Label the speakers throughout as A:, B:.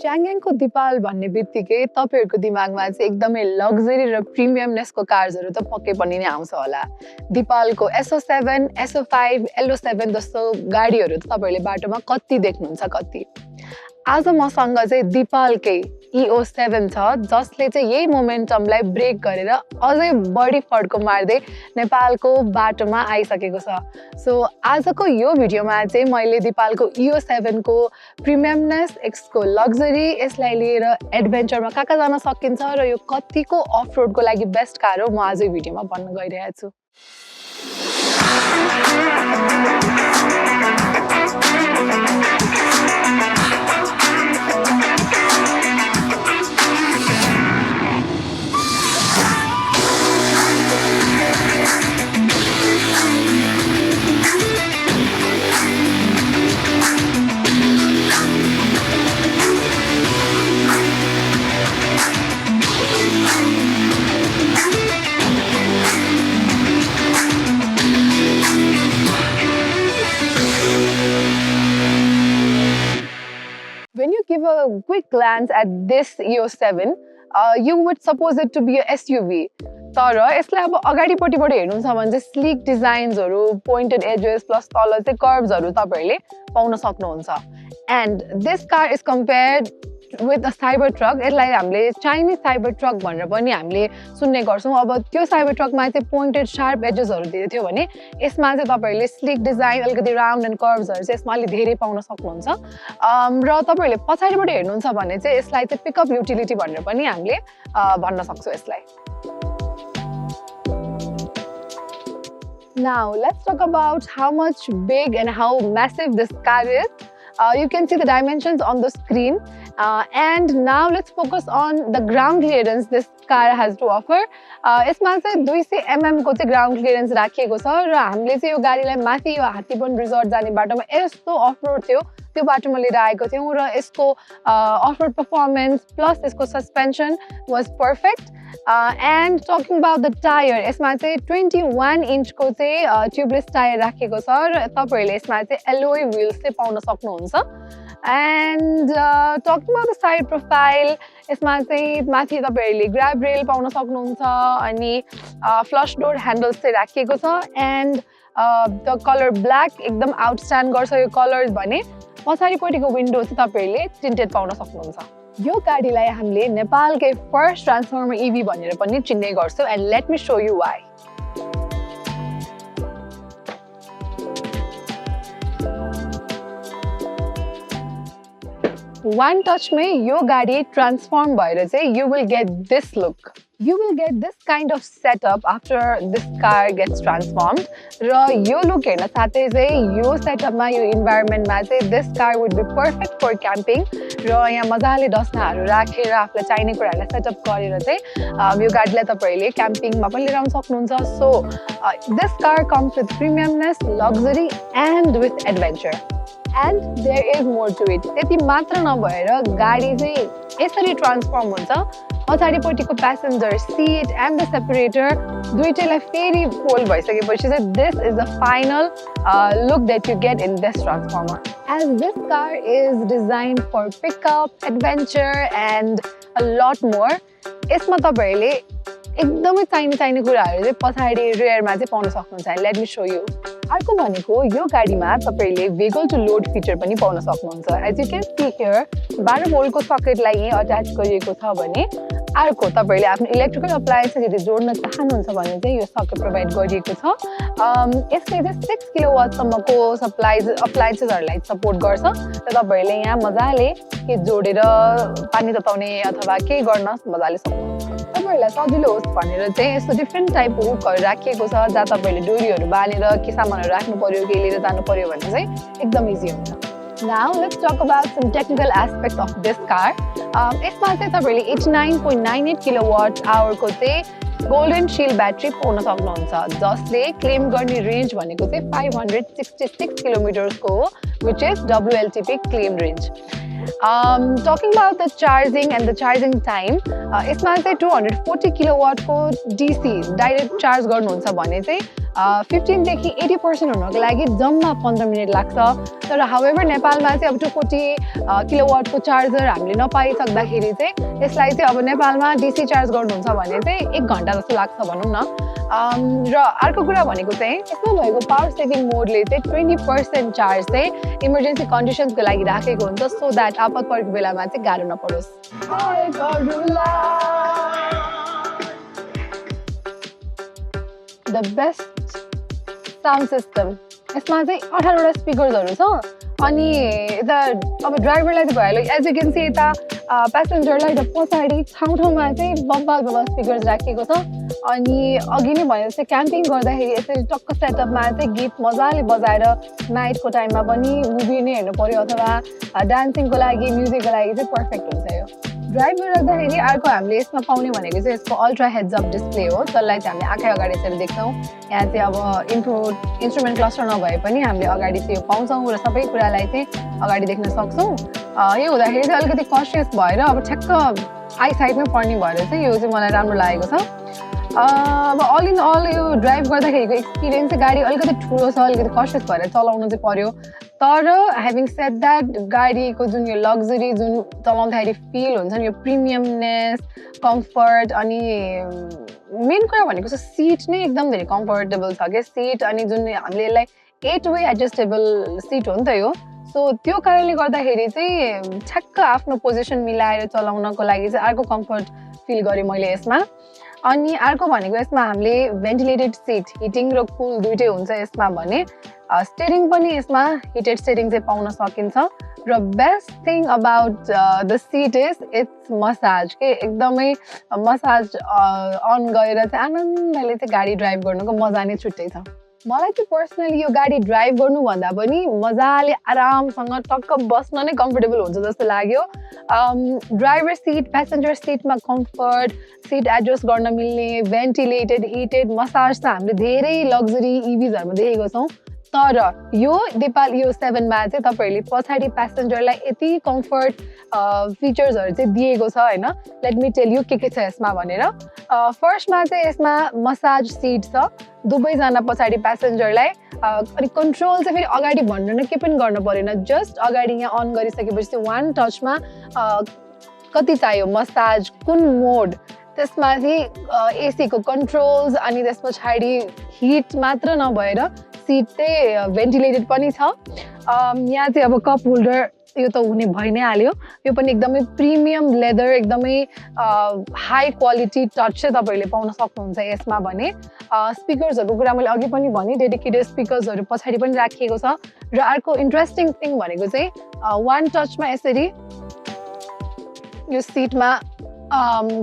A: च्याङ्ग्याङको दिपाल भन्ने बित्तिकै तपाईँहरूको दिमागमा चाहिँ एकदमै लग्जरी र प्रिमियमनेसको कार्सहरू त पक्कै पनि नै आउँछ होला। दिपालको SO7, SO5, LO7 जस्तो गाडीहरू त तपाईँहरूले बाटोमा कति देख्नुहुन्छ कति। आज मसँग चाहिँ दिपालकै EO7 छ जसले चाहिँ यही मोमेन्टमलाई ब्रेक गरेर अझै बढी फड्को मार्दै नेपालको बाटोमा आइसकेको छ। सो आजको यो भिडियोमा चाहिँ मैले दिपालको EO7 को प्रिमियमनेस, यसको लग्जरी, यसलाई लिएर एडभेन्चरमा कहाँ जान सकिन्छ र यो कतिको अफ रोडको लागि बेस्ट कार हो म आज यो भिडियोमा भन्न गइरहेको छु। When you give a quick glance at this EO7, you would suppose it to be a SUV. तर यसलाई अब अगाडिपट्टिबाट हेर्नुहुन्छ भने चाहिँ स्लिक डिजाइन्सहरू, पोइन्टेड एजेस प्लस तल चाहिँ कर्भ्सहरू तपाईहरुले पाउन सक्नुहुन्छ। And this car is compared with a cyber truck. यसलाई हामीले चाइनिज साइबर ट्रक भनेर पनि हामीले सुन्ने गर्छौँ। अब त्यो साइबर ट्रकमा चाहिँ पोइन्टेड शार्प एजेसहरू दिएको थियो भने यसमा चाहिँ तपाईहरुले स्लिक डिजाइन, अलिकति राउन्ड एन्ड कर्भ्सहरू चाहिँ यसमा अलि धेरै पाउन सक्नुहुन्छ। र तपाईहरुले पछाडिबाट हेर्नुहुन्छ भने चाहिँ यसलाई चाहिँ पिकअप युटिलिटी भनेर पनि हामीले भन्न सक्छौँ यसलाई। Now let's talk about how much big and how massive this car is. You can see the dimensions on the screen. And now let's focus on the ground clearance this car has to offer. यसमा चाहिँ 200 mm को चाहिँ ground clearance राखिएको छ र हामीले चाहिँ यो गाडीलाई माथि यो हात्तीबन रिजोर्ट जाने बाटोमा यस्तो अफ रोड थियो त्यो बाटोमा लिएर आएको थियौँ र यसको अफ रोड पर्फर्मेन्स प्लस यसको suspension was perfect. And talking about the tyre, यसमा चाहिँ 21 इन्चको चाहिँ ट्युबलेस टायर राखेको छ र तपाईहरुले यसमा चाहिँ एलोय व्हील्स चाहिँ पाउन सक्नुहुन्छ। And talking about the side profile, यसमा चाहिँ माथि तपाईहरुले ग्र्याब रेल पाउन सक्नुहुन्छ अनि फ्लश डोर ह्यान्डल्स चाहिँ राखिएको छ। एन्ड द कलर ब्ल्याक एकदम आउटस्ट्यान्ड गर्छ यो कलर्स भने पछाडिपट्टिको विन्डो चाहिँ तपाईहरुले टिन्टेड पाउन सक्नुहुन्छ। यो गाडीलाई हामीले नेपालकै फर्स्ट ट्रान्सफर्मर EV भनेर पनि चिन्ने गर्छौँ। And let me show you why. One touch में यो गाडी ट्रान्सफर्म भएर चाहिँ you will get this look. You will get this kind of setup after this car gets transformed. र यो लुक हेर्न साथै चाहिँ यो सेटअपमा यो इन्भाइरोमेन्टमा चाहिँ this car would be perfect for camping. र यहाँ मजाले डस्नाहरू राखेर आफूलाई चाहिने कुराहरूलाई सेटअप गरेर चाहिँ यो गाडीलाई तपाईहरुले क्याम्पिङमा पनि लिएर आउन सक्नुहुन्छ। So this car comes with premiumness, luxury and with adventure. And there is more to it. त्यति मात्र नभएर गाडी चाहिँ यसरी ट्रान्सफर्म हुन्छ। पछाडिपट्टिको passenger seat and the separator दुईटैलाई फेरि फोल्ड भइसकेपछि चाहिँ this is the final look that you get in this transformer. As this car is designed for pickup, adventure and a lot more. यसमा तपाईहरुले एकदमै चाहिने कुराहरू चाहिँ पछाडि रेयरमा चाहिँ पाउन सक्नुहुन्छ। Late me show you. अर्को भनेको यो गाडीमा तपाईहरुले भेहिकल टु लोड फिचर पनि पाउन सक्नुहुन्छ। As you can see here 12 भोल्टको सकेटलाई यही अट्याच गरिएको छ भने अर्को तपाईहरुले आफ्नो इलेक्ट्रिकल अप्लायन्सेस यदि जोड्न चाहनुहुन्छ भने चाहिँ यो सकेट प्रोभाइड गरिएको छ। यसले चाहिँ 6 किलोवाटसम्मको अप्लायन्सेसहरूलाई सपोर्ट गर्छ र तपाईहरुले यहाँ मजाले के जोडेर पानी तताउने अथवा केही गर्न मजाले सक्नुहुन्छ। तपाईहरुलाई सजिलो होस् भनेर चाहिँ यस्तो डिफ्रेन्ट टाइपको हुकहरू राखिएको छ जहाँ तपाईहरुले डोरीहरू बाँधेर के सामानहरू राख्नु पर्यो के लिएर जानु पर्यो भने चाहिँ एकदम इजी हुन्छ। Now let's talk about some technical aspects of this car. यसमा चाहिँ तपाईहरुले 89.98 किलोवाट आवरको चाहिँ गोल्डन शिल्ड ब्याट्री पाउन सक्नुहुन्छ जसले क्लेम गर्ने रेन्ज भनेको चाहिँ 566 किलोमिटर्सको हो, which is WLTP claim range. Talking about the charging and the charging time, यसमा चाहिँ 240 किलोवाटको DC डाइरेक्ट चार्ज गर्नुहुन्छ भने चाहिँ 15 देखि 80% हुनको लागि जम्मा 15 मिनेट लाग्छ तर हाउएभर नेपालमा चाहिँ अब 240 किलोवाटको चार्जर हामीले नपाइसक्दाखेरि चाहिँ यसलाई चाहिँ अब नेपालमा डीसी चार्ज गर्नुहुन्छ भने चाहिँ 1 घण्टा जस्तो लाग्छ भनौँ न र अर्को कुरा भनेको चाहिँ यसमा भएको पावर सेभिङ मोडले चाहिँ 20% चार्ज चाहिँ इमर्जेन्सी कन्डिसन्सको लागि राखेको हुन्छ सो द्याट आपत परेको बेलामा चाहिँ गाह्रो नपरोस् द बेस्ट साउन्ड सिस्टम यसमा चाहिँ 18वटा स्पिकर्सहरू छ अनि यता अब ड्राइभरलाई चाहिँ भइहाल्यो एज यु क्यान सी यता प्यासेन्जरलाई त पछाडि ठाउँमा चाहिँ बब्बल स्पिकर्स राखिएको छ अनि अघि नै भने जस्तै क्याम्पिङ गर्दाखेरि यसरी टक्क सेटअपमा चाहिँ गीत मजाले बजाएर नाइटको टाइममा पनि मुभी नै हेर्नु पर्यो अथवा डान्सिङको लागि म्युजिकको लागि चाहिँ पर्फेक्ट हुन्छ यो ड्राइभ गरिराख्दाखेरि अर्को हामीले यसमा पाउने भनेको चाहिँ यसको अल्ट्रा हेड्स अप डिस्प्ले हो जसलाई चाहिँ हामीले आँखै अगाडि यसरी देख्छौँ यहाँ चाहिँ अब इन्स्ट्रुमेन्ट क्लस्टर नभए पनि हामीले अगाडि चाहिँ यो पाउँछौँ र सबै कुरालाई चाहिँ अगाडि देख्न सक्छौँ यो हुँदाखेरि चाहिँ अलिकति कन्सियस भएर अब ठ्याक्क आई साइडमै पर्ने भएर चाहिँ यो चाहिँ मलाई राम्रो लागेको छ अब अल इन अल यो ड्राइभ गर्दाखेरिको एक्सपिरियन्स चाहिँ गाडी अलिकति ठुलो छ अलिकति कन्सियस भएर चलाउनु चाहिँ पर्यो तर ह्याभिङ सेड द्याट गाडीको जुन यो लग्जरी जुन चलाउँदाखेरि फिल हुन्छ नि यो प्रिमियमनेस कम्फर्ट अनि मेन कुरा भनेको चाहिँ सिट नै एकदम धेरै कम्फर्टेबल छ क्या सिट अनि जुन हामीले यसलाई 8 वे एडजस्टेबल सिट हो नि त यो सो त्यो कारणले गर्दाखेरि चाहिँ ठ्याक्क आफ्नो पोजिसन मिलाएर चलाउनको लागि चाहिँ अर्को कम्फर्ट फिल गरेँ मैले यसमा अनि अर्को भनेको यसमा हामीले भेन्टिलेटेड सिट हिटिङ र कुल दुइटै हुन्छ यसमा भने स्टेरिङ पनि यसमा हिटेड स्टेरिङ चाहिँ पाउन सकिन्छ र best thing about the seat is it's massage के एकदमै मसाज अन गरेर चाहिँ आनन्दले चाहिँ गाडी ड्राइभ गर्नुको मजा नै छुट्टै छ मलाई चाहिँ पर्सनली यो गाडी ड्राइभ गर्नुभन्दा पनि मजाले आरामसँग टक्क बस्न नै कम्फर्टेबल हुन्छ जस्तो लाग्यो ड्राइभर सिट प्यासेन्जर सिटमा कम्फर्ट सिट एडजस्ट गर्न मिल्ने भेन्टिलेटेड हिटेड मसाज त हामीले धेरै लग्जरी इभिजहरूमा देखेको छौँ तर यो नेपाल यो 7मा चाहिँ तपाईँहरूले पछाडि प्यासेन्जरलाई यति कम्फर्ट फिचर्सहरू चाहिँ दिएको छ होइन लेट मी टेल यु के छ यसमा भनेर फर्स्टमा चाहिँ यसमा मसाज सिट छ दुवैजना पछाडि प्यासेन्जरलाई अनि कन्ट्रोल चाहिँ फेरि अगाडि भनेर के पनि गर्नु परेन जस्ट अगाडि यहाँ अन गरिसकेपछि चाहिँ वान टचमा कति चाहियो मसाज कुन मोड त्यसमाथि एसीको कन्ट्रोल्स अनि त्यस पछाडि हिट मात्र नभएर सिट चाहिँ भेन्टिलेटेड पनि छ यहाँ चाहिँ अब कप होल्डर यो त हुने भइ नै हाल्यो यो पनि एकदमै प्रिमियम लेदर एकदमै हाई क्वालिटी टच चाहिँ तपाईँहरूले पाउन सक्नुहुन्छ यसमा भने स्पिकर्सहरूको कुरा मैले अघि पनि भने डेडिकेटेड स्पिकर्सहरू पछाडि पनि राखिएको छ र अर्को इन्ट्रेस्टिङ थिङ भनेको चाहिँ वान टचमा यसरी यो सिटमा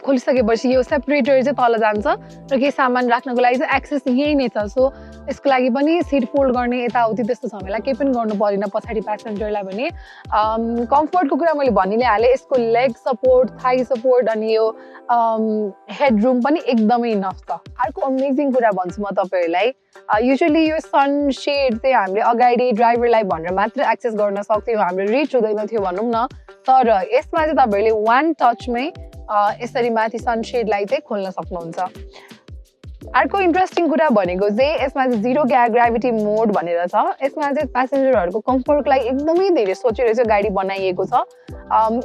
A: खोलिसकेपछि यो सेपरेटर चाहिँ तल जान्छ र केही सामान राख्नको लागि चाहिँ एक्सेस यही नै छ सो यसको लागि पनि सिट फोल्ड गर्ने यताउति त्यस्तो झमेला केही पनि गर्नु परेन पछाडि प्यासेन्जरलाई भने कम्फर्टको कुरा मैले भनि नै हालेँ यसको लेग सपोर्ट थाई सपोर्ट अनि यो हेडरुम पनि एकदमै इनफ छ अर्को अमेजिङ कुरा भन्छु म तपाईँहरूलाई युजुअली यो सन सेड चाहिँ हामीले अगाडि ड्राइभरलाई भनेर मात्र एक्सेस गर्न सक्थ्यौँ हाम्रो रिच हुँदैन थियो भनौँ न तर यसमा चाहिँ तपाईँहरूले वान टचमै यसरी माथि सनसेडलाई चाहिँ खोल्न सक्नुहुन्छ अर्को इन्ट्रेस्टिङ कुरा भनेको चाहिँ यसमा चाहिँ जिरो ग्राभिटी मोड भनेर छ यसमा चाहिँ प्यासेन्जरहरूको कम्फर्टको लागि एकदमै धेरै सोचेर चाहिँ गाडी बनाइएको छ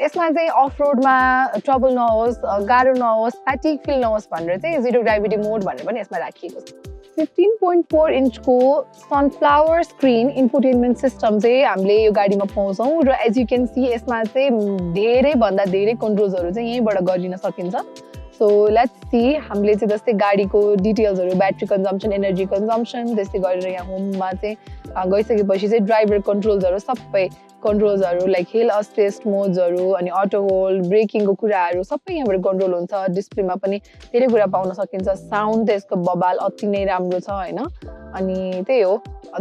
A: यसमा चाहिँ अफ रोडमा ट्रबल नहोस् गाह्रो नहोस् फ्याटिक फिल नहोस् भनेर चाहिँ जिरो ग्राभिटी मोड भनेर पनि यसमा राखिएको छ 15.4 इन्चको सनफ्लावर स्क्रिन इन्फोटेनमेन्ट सिस्टम चाहिँ हामीले यो गाडीमा पाउँछौँ र एज यु क्यान सी यसमा चाहिँ धेरैभन्दा धेरै कन्ट्रोल्सहरू चाहिँ यहीँबाट गरिन सकिन्छ सो लेट्स सी हामीले चाहिँ जस्तै गाडीको डिटेल्सहरू ब्याट्री कन्जम्सन एनर्जी कन्जम्सन त्यस्तै गरेर यहाँ होममा चाहिँ गइसकेपछि चाहिँ ड्राइभर कन्ट्रोल्सहरू सबै कन्ट्रोल्सहरू लाइक हिल असिस्ट मोड्सहरू अनि अटो होल्ड ब्रेकिङको कुराहरू सबै यहाँबाट कन्ट्रोल हुन्छ डिस्प्लेमा पनि धेरै कुरा पाउन सकिन्छ साउन्ड त यसको बबाल अति नै राम्रो छ होइन अनि त्यही हो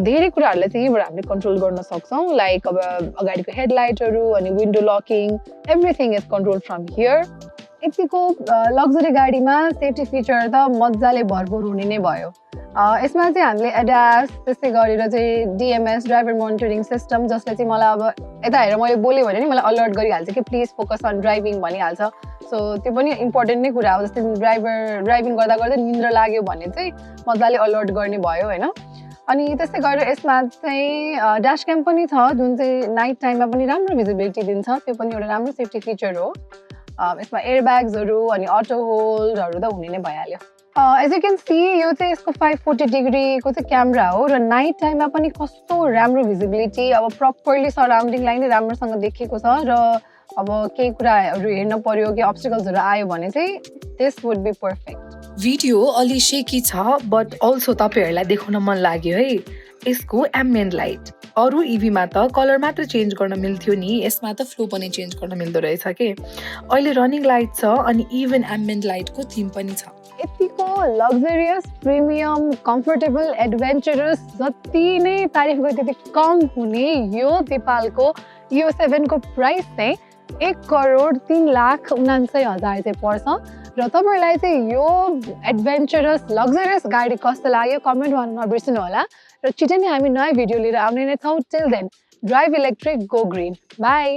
A: धेरै कुराहरूलाई चाहिँ यहीँबाट हामीले कन्ट्रोल गर्न सक्छौँ लाइक अब अगाडिको हेडलाइटहरू अनि window locking everything is control from here यतिको लग्जरी गाडीमा सेफ्टी फिचर त मजाले भरपुर हुने नै भयो यसमा चाहिँ हामीले एडास त्यस्तै गरेर चाहिँ डिएमएस ड्राइभर मोनिटरिङ सिस्टम जसले चाहिँ मलाई अब यता हेरेर मैले बोलेँ भने नि मलाई अलर्ट गरिहाल्छ कि प्लिज फोकस अन ड्राइभिङ भनिहाल्छ सो त्यो पनि इम्पोर्टेन्ट नै कुरा हो जस्तै ड्राइभिङ गर्दा गर्दै निन्द्रा लाग्यो भने चाहिँ मजाले अलर्ट गर्ने भयो होइन अनि त्यस्तै गरेर यसमा चाहिँ ड्यास क्याम पनि छ जुन चाहिँ नाइट टाइममा पनि राम्रो भिजिबिलिटी दिन्छ त्यो पनि एउटा राम्रो सेफ्टी फिचर हो यसमा एयरब्याग्सहरू अनि अटो होल्डहरू त हुने नै भइहाल्यो एज यु क्यान सी यो चाहिँ यसको 540 डिग्रीको चाहिँ क्यामेरा हो र नाइट टाइममा पनि कस्तो राम्रो भिजिबिलिटी अब प्रपरली सराउन्डिङलाई नै राम्रोसँग देखेको छ र अब केही कुराहरू हेर्न पर्यो कि अब्स्टिकल्सहरू आयो भने चाहिँ this would be perfect
B: video अलि सेकी छ बट अल्सो तपाईँहरूलाई देखाउन मन लाग्यो है यसको एम्बियन्ट लाइट अरू इभीमा त कलर मात्र चेन्ज गर्न मिल्थ्यो नि यसमा त फ्लो पनि चेन्ज गर्न मिल्दो रहेछ के अहिले रनिङ लाइट छ अनि इभन एम्बियन्ट लाइटको थीम पनि छ
A: यतिको लग्जरियस प्रिमियम कम्फर्टेबल एडभेन्चरस जति नै तारिफ गरे त्यति कम हुने यो नेपालको यो 7 को प्राइस चाहिँ 1,03,49,000 चाहिँ पर्छ र तपाईँहरूलाई चाहिँ यो एडभेन्चरस लग्जरियस गाडी कस्तो लाग्यो कमेन्ट गर्न नबिर्सनु होला र छिटै नै हामी नयाँ भिडियो लिएर आउने नै छौँ till then drive electric go green by